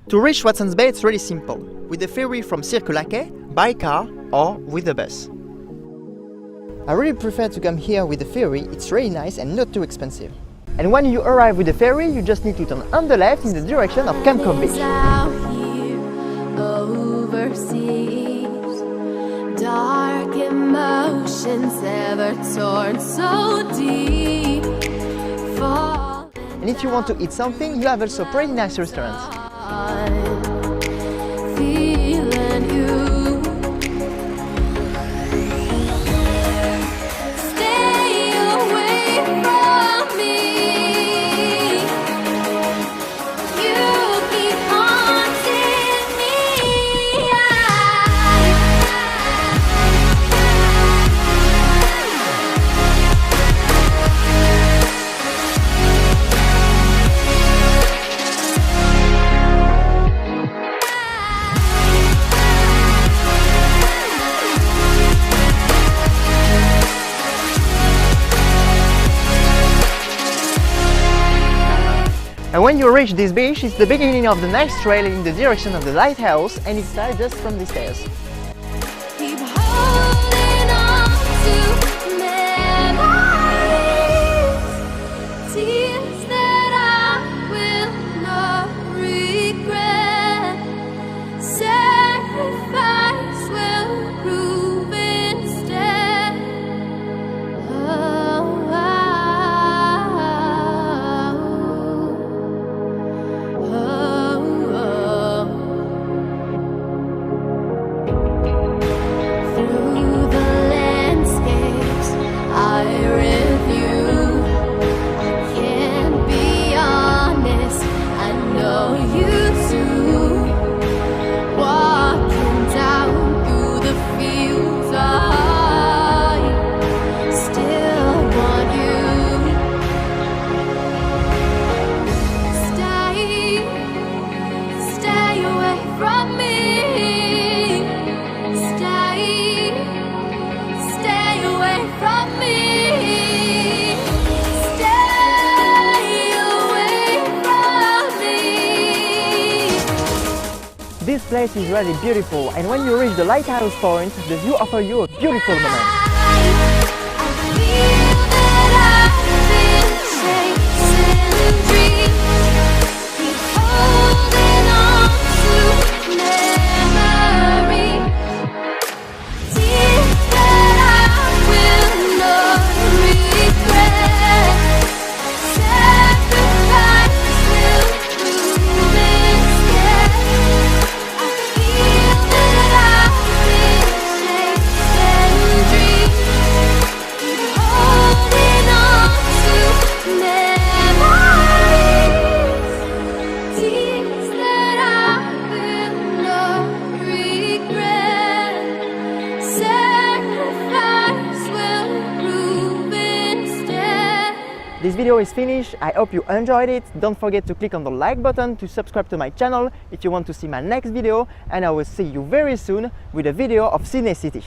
To reach Watson's Bay, it's really simple, with the ferry from Circulaquet, by car, or with the bus. I really prefer to come here with the ferry, it's really nice and not too expensive. And when you arrive with the ferry, you just need to turn on the left in the direction of Camp Beach. Dark emotions ever torn so deep. And if you want to eat something, you have also pretty nice restaurants. Feeling you. Stay away from me. You keep haunting me. And when you reach this beach, it's the beginning of the next trail in the direction of the lighthouse, and it starts just from the stairs. Keep holding on to memories, tears that I will not regret. Sacrifice will prove instead. Through the landscapes I review, can't be honest, I know you too. Walking down through the fields, I still want you. Stay away from me. Stay away from me. Stay away from me. This place is really beautiful, and when you reach the lighthouse point, the view offers you a beautiful moment. I feel that I've been chasing dreams. Keep holding on to memories. Tears that I will not regret. Sacrifice will prove instead. I feel that I've been chasing dreams. Keep holding on to memories. Tears that I will not regret. Sacrifice will prove instead. This video is finished, I hope you enjoyed it. Don't forget to click on the like button to subscribe to my channel if you want to see my next video, and I will see you very soon with a video of Sydney City.